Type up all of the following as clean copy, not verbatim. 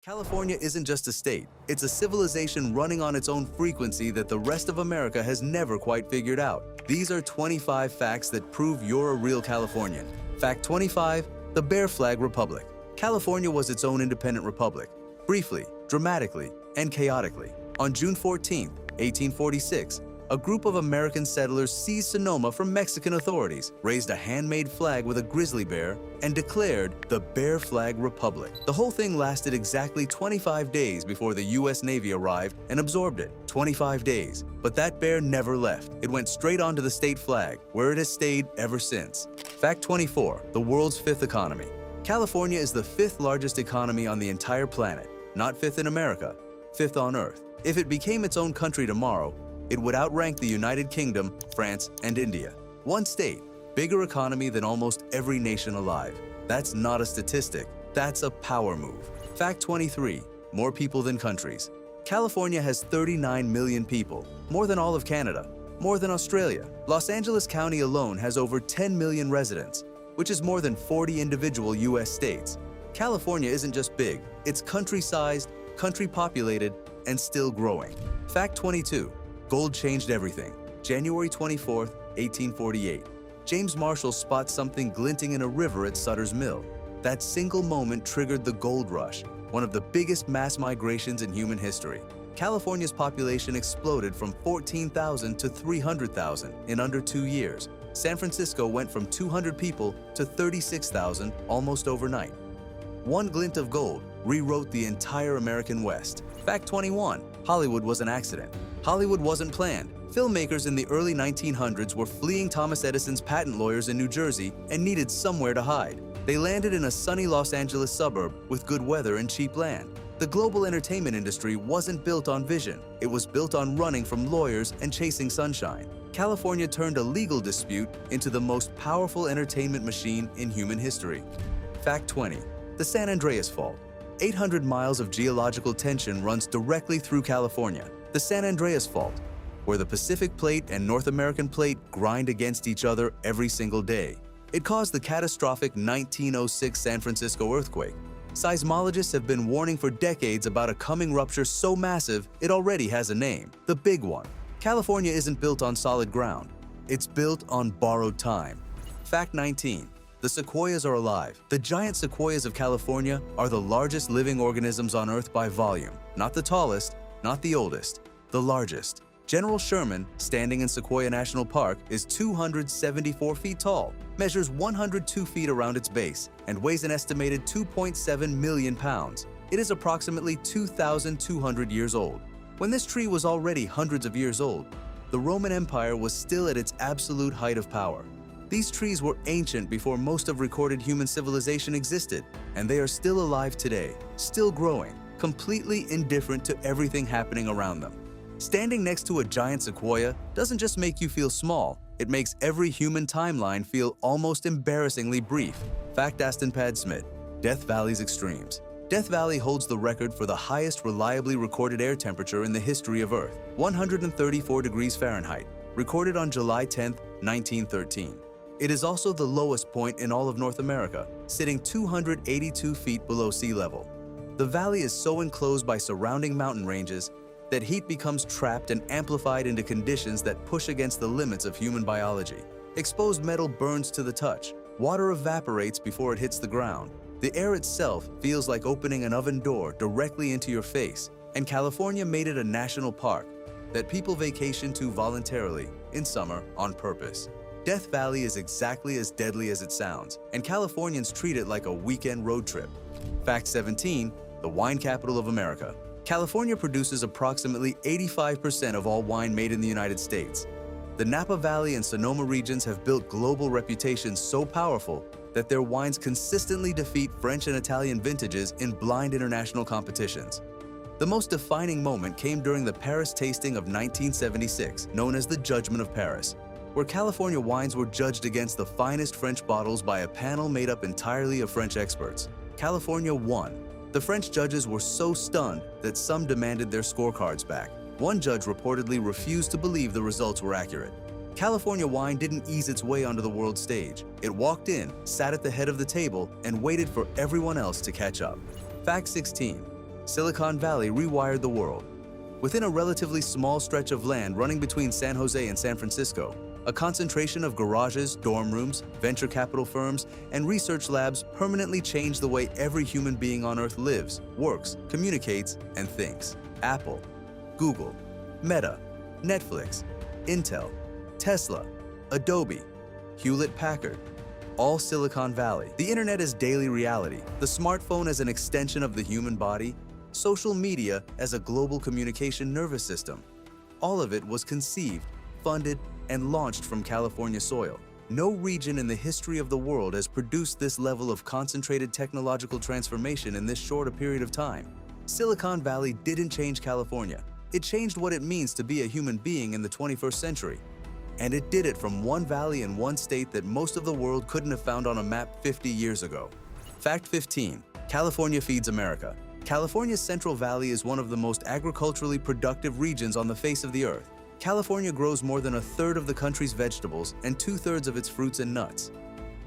California isn't just a state, it's a civilization running on its own frequency that the rest of America has never quite figured out. These are 25 facts that prove you're a real Californian. Fact 25, the Bear Flag Republic. California was its own independent republic, briefly, dramatically, and chaotically. On June 14, 1846, a group of American settlers seized Sonoma from Mexican authorities, raised a handmade flag with a grizzly bear, and declared the Bear Flag Republic. The whole thing lasted exactly 25 days before the U.S. Navy arrived and absorbed it. 25 days. But that bear never left. It went straight onto the state flag, where it has stayed ever since. Fact 24, the world's fifth economy. California is the fifth largest economy on the entire planet. Not fifth in America, fifth on Earth. If it became its own country tomorrow, it would outrank the United Kingdom, France, and India. One state, bigger economy than almost every nation alive. That's not a statistic, that's a power move. Fact 23, more people than countries. California has 39 million people, more than all of Canada, more than Australia. Los Angeles County alone has over 10 million residents, which is more than 40 individual US states. California isn't just big, it's country-sized, country-populated, and still growing. Fact 22, gold changed everything. January 24, 1848. James Marshall spots something glinting in a river at Sutter's Mill. That single moment triggered the gold rush, one of the biggest mass migrations in human history. California's population exploded from 14,000 to 300,000 in under 2 years. San Francisco went from 200 people to 36,000 almost overnight. One glint of gold rewrote the entire American West. Fact 21, Hollywood was an accident. Hollywood wasn't planned. Filmmakers in the early 1900s were fleeing Thomas Edison's patent lawyers in New Jersey and needed somewhere to hide. They landed in a sunny Los Angeles suburb with good weather and cheap land. The global entertainment industry wasn't built on vision. It was built on running from lawyers and chasing sunshine. California turned a legal dispute into the most powerful entertainment machine in human history. Fact 20, the San Andreas Fault. 800 miles of geological tension runs directly through California. The San Andreas Fault, where the Pacific Plate and North American Plate grind against each other every single day. It caused the catastrophic 1906 San Francisco earthquake. Seismologists have been warning for decades about a coming rupture so massive it already has a name, the Big One. California isn't built on solid ground. It's built on borrowed time. Fact 19. The sequoias are alive. The giant sequoias of California are the largest living organisms on Earth by volume. Not the tallest, not the oldest, the largest. General Sherman, standing in Sequoia National Park, is 274 feet tall, measures 102 feet around its base, and weighs an estimated 2.7 million pounds. It is approximately 2,200 years old. When this tree was already hundreds of years old, the Roman Empire was still at its absolute height of power. These trees were ancient before most of recorded human civilization existed, and they are still alive today, still growing, completely indifferent to everything happening around them. Standing next to a giant sequoia doesn't just make you feel small, it makes every human timeline feel almost embarrassingly brief. Fact Aston Pad Smith, Death Valley's extremes. Death Valley holds the record for the highest reliably recorded air temperature in the history of Earth, 134 degrees Fahrenheit, recorded on July 10, 1913. It is also the lowest point in all of North America, sitting 282 feet below sea level. The valley is so enclosed by surrounding mountain ranges that heat becomes trapped and amplified into conditions that push against the limits of human biology. Exposed metal burns to the touch. Water evaporates before it hits the ground. The air itself feels like opening an oven door directly into your face, and California made it a national park that people vacation to voluntarily in summer on purpose. Death Valley is exactly as deadly as it sounds, and Californians treat it like a weekend road trip. Fact 17, the wine capital of America. California produces approximately 85% of all wine made in the United States. The Napa Valley and Sonoma regions have built global reputations so powerful that their wines consistently defeat French and Italian vintages in blind international competitions. The most defining moment came during the Paris tasting of 1976, known as the Judgment of Paris, where California wines were judged against the finest French bottles by a panel made up entirely of French experts. California won. The French judges were so stunned that some demanded their scorecards back. One judge reportedly refused to believe the results were accurate. California wine didn't ease its way onto the world stage. It walked in, sat at the head of the table, and waited for everyone else to catch up. Fact 16. Silicon Valley rewired the world. Within a relatively small stretch of land running between San Jose and San Francisco, a concentration of garages, dorm rooms, venture capital firms, and research labs permanently changed the way every human being on Earth lives, works, communicates, and thinks. Apple, Google, Meta, Netflix, Intel, Tesla, Adobe, Hewlett-Packard, all Silicon Valley. The internet is daily reality, the smartphone as an extension of the human body, social media as a global communication nervous system. All of it was conceived, funded, and launched from California soil. No region in the history of the world has produced this level of concentrated technological transformation in this short a period of time. Silicon Valley didn't change California. It changed what it means to be a human being in the 21st century. And it did it from one valley in one state that most of the world couldn't have found on a map 50 years ago. Fact 15. California feeds America. California's Central Valley is one of the most agriculturally productive regions on the face of the earth. California grows more than a third of the country's vegetables and 2/3 of its fruits and nuts.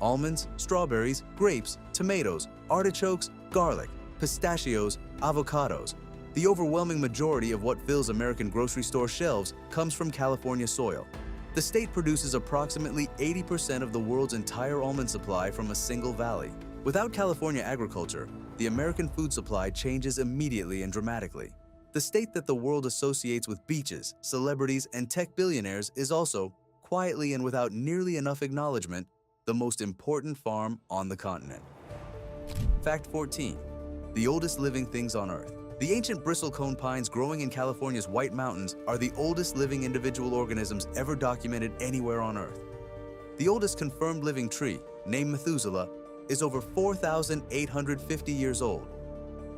Almonds, strawberries, grapes, tomatoes, artichokes, garlic, pistachios, avocados. The overwhelming majority of what fills American grocery store shelves comes from California soil. The state produces approximately 80% of the world's entire almond supply from a single valley. Without California agriculture, the American food supply changes immediately and dramatically. The state that the world associates with beaches, celebrities, and tech billionaires is also, quietly and without nearly enough acknowledgement, the most important farm on the continent. Fact 14. The oldest living things on Earth. The ancient bristlecone pines growing in California's White Mountains are the oldest living individual organisms ever documented anywhere on Earth. The oldest confirmed living tree, named Methuselah, is over 4,850 years old.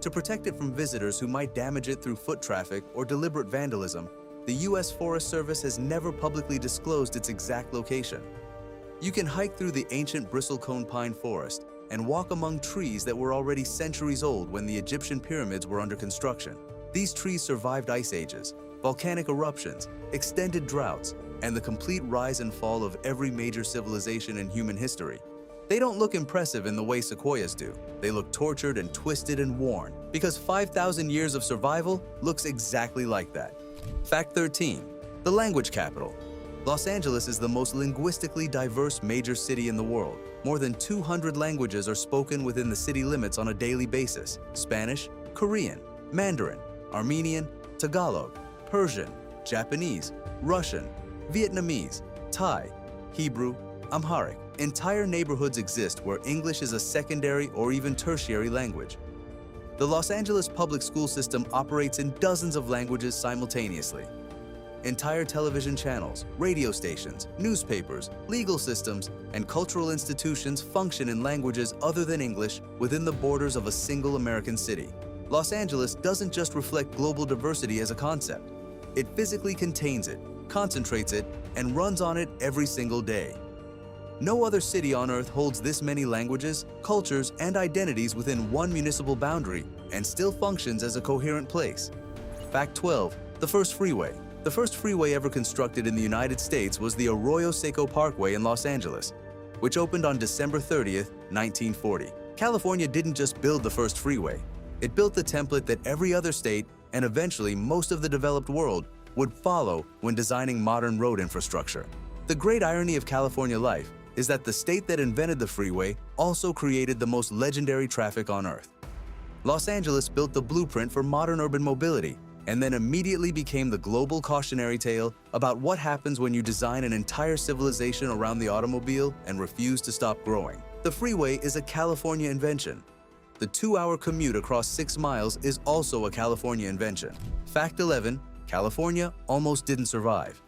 To protect it from visitors who might damage it through foot traffic or deliberate vandalism, the U.S. Forest Service has never publicly disclosed its exact location. You can hike through the ancient bristlecone pine forest and walk among trees that were already centuries old when the Egyptian pyramids were under construction. These trees survived ice ages, volcanic eruptions, extended droughts, and the complete rise and fall of every major civilization in human history. They don't look impressive in the way sequoias do. They look tortured and twisted and worn, because 5,000 years of survival looks exactly like that. Fact 13. The language capital. Los Angeles is the most linguistically diverse major city in the world. More than 200 languages are spoken within the city limits on a daily basis. Spanish, Korean, Mandarin, Armenian, Tagalog, Persian, Japanese, Russian, Vietnamese, Thai, Hebrew, Amharic. Entire neighborhoods exist where English is a secondary or even tertiary language. The Los Angeles public school system operates in dozens of languages simultaneously. Entire television channels, radio stations, newspapers, legal systems, and cultural institutions function in languages other than English within the borders of a single American city. Los Angeles doesn't just reflect global diversity as a concept. It physically contains it, concentrates it, and runs on it every single day. No other city on Earth holds this many languages, cultures, and identities within one municipal boundary and still functions as a coherent place. Fact 12. The first freeway. The first freeway ever constructed in the United States was the Arroyo Seco Parkway in Los Angeles, which opened on December 30th, 1940. California didn't just build the first freeway. It built the template that every other state, and eventually most of the developed world, would follow when designing modern road infrastructure. The great irony of California life is that the state that invented the freeway also created the most legendary traffic on Earth. Los Angeles built the blueprint for modern urban mobility and then immediately became the global cautionary tale about what happens when you design an entire civilization around the automobile and refuse to stop growing. The freeway is a California invention. The 2-hour commute across 6 miles is also a California invention. Fact 11. California almost didn't survive.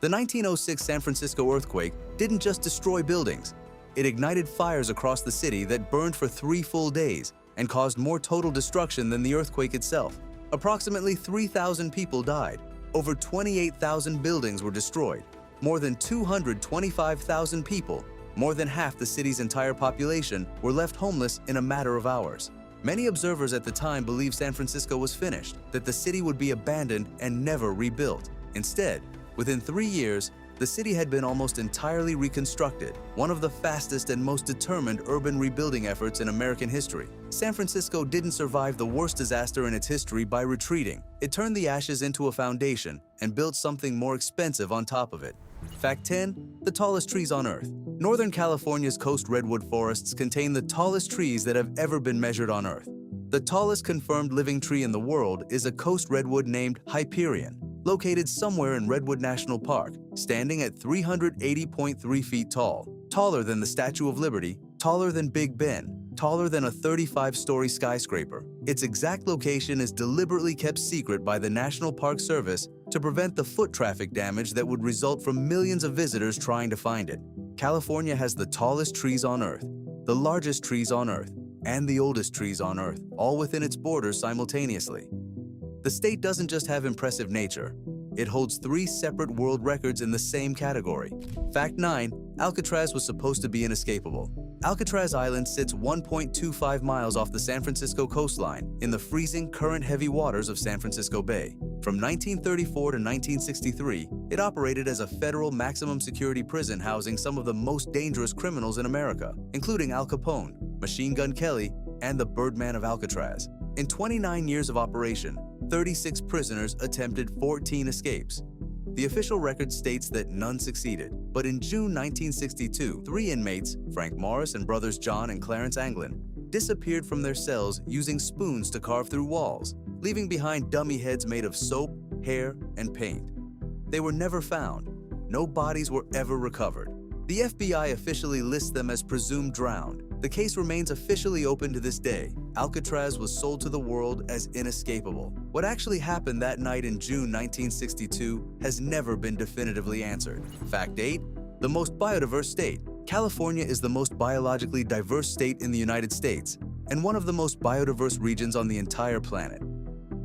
The 1906 San Francisco earthquake didn't just destroy buildings. It ignited fires across the city that burned for 3 full days and caused more total destruction than the earthquake itself. Approximately 3,000 people died. Over 28,000 buildings were destroyed. More than 225,000 people, more than half the city's entire population, were left homeless in a matter of hours. Many observers at the time believed San Francisco was finished, that the city would be abandoned and never rebuilt. Instead, within 3 years, the city had been almost entirely reconstructed, one of the fastest and most determined urban rebuilding efforts in American history. San Francisco didn't survive the worst disaster in its history by retreating. It turned the ashes into a foundation and built something more expensive on top of it. Fact 10. The tallest trees on Earth. Northern California's coast redwood forests contain the tallest trees that have ever been measured on Earth. The tallest confirmed living tree in the world is a coast redwood named Hyperion, located somewhere in Redwood National Park, standing at 380.3 feet tall, taller than the Statue of Liberty, taller than Big Ben, taller than a 35-story skyscraper. Its exact location is deliberately kept secret by the National Park Service to prevent the foot traffic damage that would result from millions of visitors trying to find it. California has the tallest trees on Earth, the largest trees on Earth, and the oldest trees on Earth, all within its borders simultaneously. The state doesn't just have impressive nature. It holds 3 separate world records in the same category. Fact 9. Alcatraz was supposed to be inescapable. Alcatraz Island sits 1.25 miles off the San Francisco coastline in the freezing, current-heavy waters of San Francisco Bay. From 1934 to 1963, it operated as a federal maximum security prison housing some of the most dangerous criminals in America, including Al Capone, Machine Gun Kelly, and the Birdman of Alcatraz. In 29 years of operation, 36 prisoners attempted 14 escapes. The official record states that none succeeded, but in June 1962, 3 inmates, Frank Morris and brothers John and Clarence Anglin, disappeared from their cells using spoons to carve through walls, leaving behind dummy heads made of soap, hair, and paint. They were never found. No bodies were ever recovered. The FBI officially lists them as presumed drowned. The case remains officially open to this day. Alcatraz was sold to the world as inescapable. What actually happened that night in June 1962 has never been definitively answered. Fact 8. The most biodiverse state. California is the most biologically diverse state in the United States and one of the most biodiverse regions on the entire planet.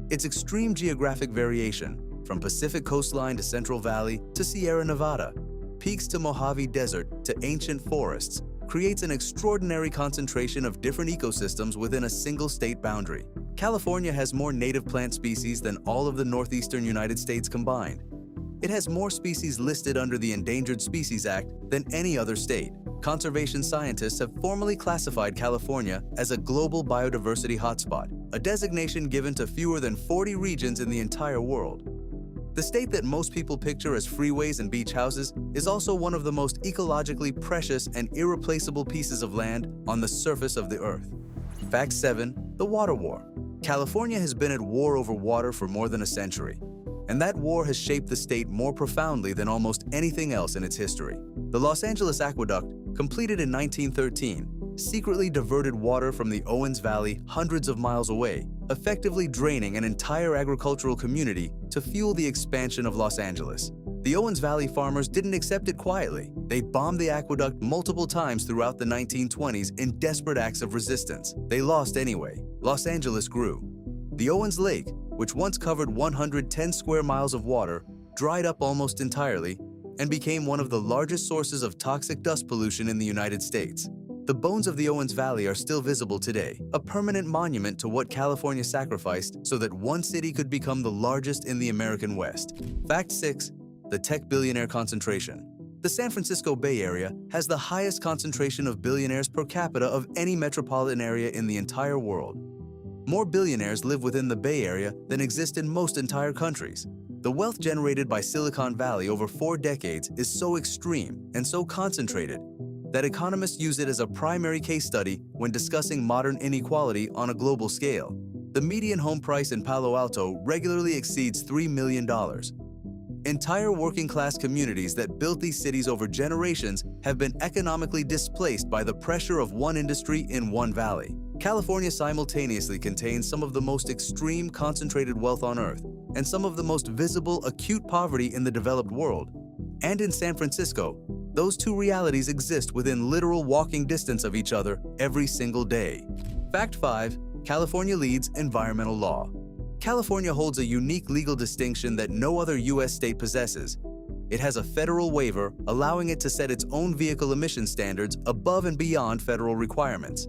Its extreme geographic variation, from Pacific coastline to Central Valley to Sierra Nevada, peaks to Mojave Desert to ancient forests, creates an extraordinary concentration of different ecosystems within a single state boundary. California has more native plant species than all of the northeastern United States combined. It has more species listed under the Endangered Species Act than any other state. Conservation scientists have formally classified California as a global biodiversity hotspot, a designation given to fewer than 40 regions in the entire world. The state that most people picture as freeways and beach houses is also one of the most ecologically precious and irreplaceable pieces of land on the surface of the Earth. Fact 7. The Water War. California has been at war over water for more than a century, and that war has shaped the state more profoundly than almost anything else in its history. The Los Angeles Aqueduct, completed in 1913, secretly diverted water from the Owens Valley hundreds of miles away, effectively draining an entire agricultural community to fuel the expansion of Los Angeles. The Owens Valley farmers didn't accept it quietly. They bombed the aqueduct multiple times throughout the 1920s in desperate acts of resistance. They lost anyway. Los Angeles grew. The Owens Lake, which once covered 110 square miles of water, dried up almost entirely and became one of the largest sources of toxic dust pollution in the United States. The bones of the Owens Valley are still visible today, a permanent monument to what California sacrificed so that one city could become the largest in the American West. Fact 6. The tech billionaire concentration. The San Francisco Bay Area has the highest concentration of billionaires per capita of any metropolitan area in the entire world. More billionaires live within the Bay Area than exist in most entire countries. The wealth generated by Silicon Valley over 4 decades is so extreme and so concentrated that economists use it as a primary case study when discussing modern inequality on a global scale. The median home price in Palo Alto regularly exceeds $3 million. Entire working-class communities that built these cities over generations have been economically displaced by the pressure of one industry in one valley. California simultaneously contains some of the most extreme concentrated wealth on Earth and some of the most visible acute poverty in the developed world. And in San Francisco, those two realities exist within literal walking distance of each other every single day. Fact 5. California leads environmental law. California holds a unique legal distinction that no other U.S. state possesses. It has a federal waiver allowing it to set its own vehicle emission standards above and beyond federal requirements.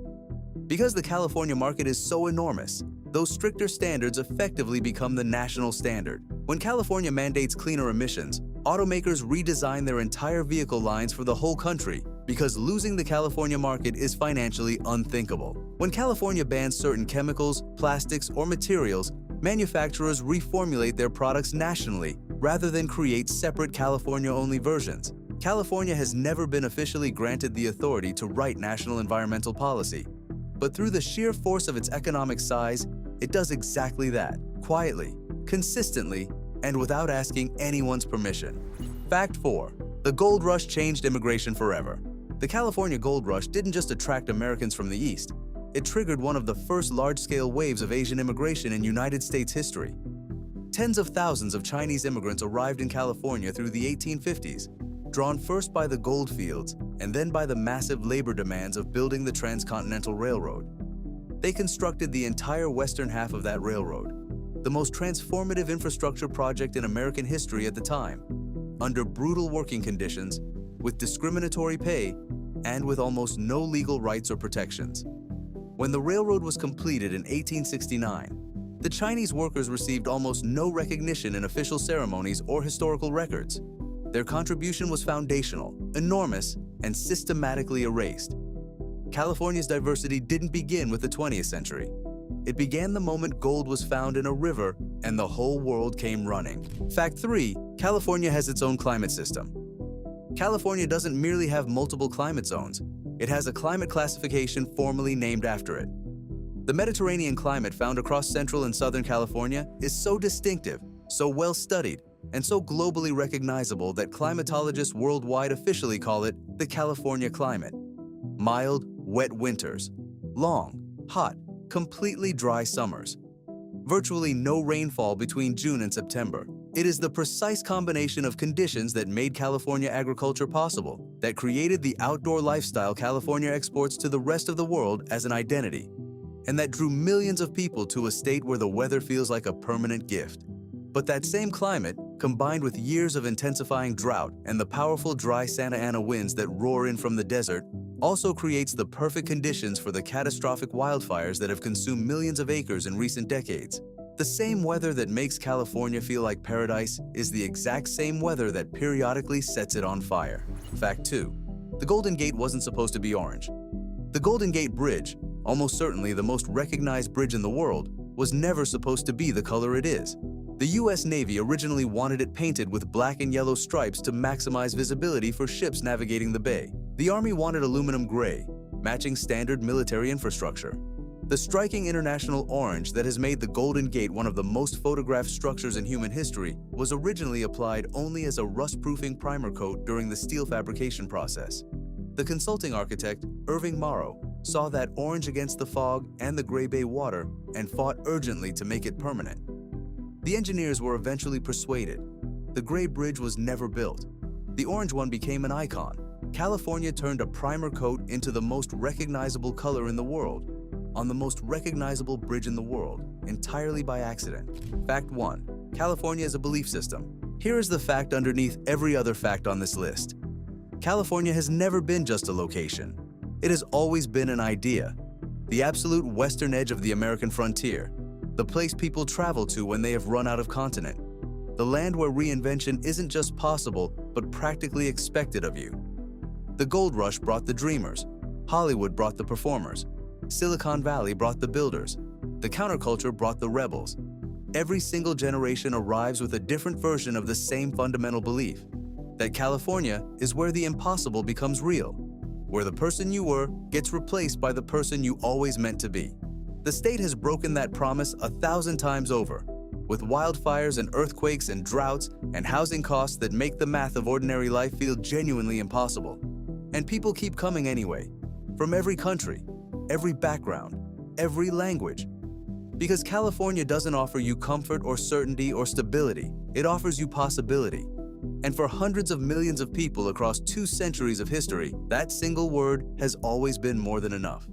Because the California market is so enormous, those stricter standards effectively become the national standard. When California mandates cleaner emissions, automakers redesign their entire vehicle lines for the whole country, because losing the California market is financially unthinkable. When California bans certain chemicals, plastics, or materials, manufacturers reformulate their products nationally rather than create separate California-only versions. California has never been officially granted the authority to write national environmental policy, but through the sheer force of its economic size, it does exactly that, quietly, consistently, and without asking anyone's permission. Fact 4. The gold rush changed immigration forever. The California gold rush didn't just attract Americans from the East. It triggered one of the first large-scale waves of Asian immigration in United States history. Tens of thousands of Chinese immigrants arrived in California through the 1850s, drawn first by the gold fields and then by the massive labor demands of building the Transcontinental Railroad. They constructed the entire western half of that railroad, the most transformative infrastructure project in American history at the time, under brutal working conditions, with discriminatory pay, and with almost no legal rights or protections. When the railroad was completed in 1869, the Chinese workers received almost no recognition in official ceremonies or historical records. Their contribution was foundational, enormous, and systematically erased. California's diversity didn't begin with the 20th century. It began the moment gold was found in a river and the whole world came running. Fact 3. California has its own climate system. California doesn't merely have multiple climate zones. It has a climate classification formally named after it. The Mediterranean climate found across central and southern California is so distinctive, so well studied, and so globally recognizable that climatologists worldwide officially call it the California climate. Mild, wet winters, long, hot, completely dry summers, virtually no rainfall between June and September. It is the precise combination of conditions that made California agriculture possible, that created the outdoor lifestyle California exports to the rest of the world as an identity, and that drew millions of people to a state where the weather feels like a permanent gift. But that same climate, combined with years of intensifying drought and the powerful dry Santa Ana winds that roar in from the desert, also creates the perfect conditions for the catastrophic wildfires that have consumed millions of acres in recent decades. The same weather that makes California feel like paradise is the exact same weather that periodically sets it on fire. Fact 2. The Golden Gate wasn't supposed to be orange. The Golden Gate Bridge, almost certainly the most recognized bridge in the world, was never supposed to be the color it is. The US Navy originally wanted it painted with black and yellow stripes to maximize visibility for ships navigating the bay. The Army wanted aluminum gray, matching standard military infrastructure. The striking international orange that has made the Golden Gate one of the most photographed structures in human history was originally applied only as a rust-proofing primer coat during the steel fabrication process. The consulting architect, Irving Morrow, saw that orange against the fog and the gray bay water and fought urgently to make it permanent. The engineers were eventually persuaded. The gray bridge was never built. The orange one became an icon. California turned a primer coat into the most recognizable color in the world, on the most recognizable bridge in the world, entirely by accident. Fact 1. California is a belief system. Here is the fact underneath every other fact on this list. California has never been just a location. It has always been an idea. The absolute western edge of the American frontier. The place people travel to when they have run out of continent. The land where reinvention isn't just possible, but practically expected of you. The gold rush brought the dreamers. Hollywood brought the performers. Silicon Valley brought the builders. The counterculture brought the rebels. Every single generation arrives with a different version of the same fundamental belief, that California is where the impossible becomes real, where the person you were gets replaced by the person you always meant to be. The state has broken that promise 1,000 times over, with wildfires and earthquakes and droughts and housing costs that make the math of ordinary life feel genuinely impossible. And people keep coming anyway, from every country, every background, every language. Because California doesn't offer you comfort or certainty or stability, it offers you possibility. And for hundreds of millions of people across 2 centuries of history, that single word has always been more than enough.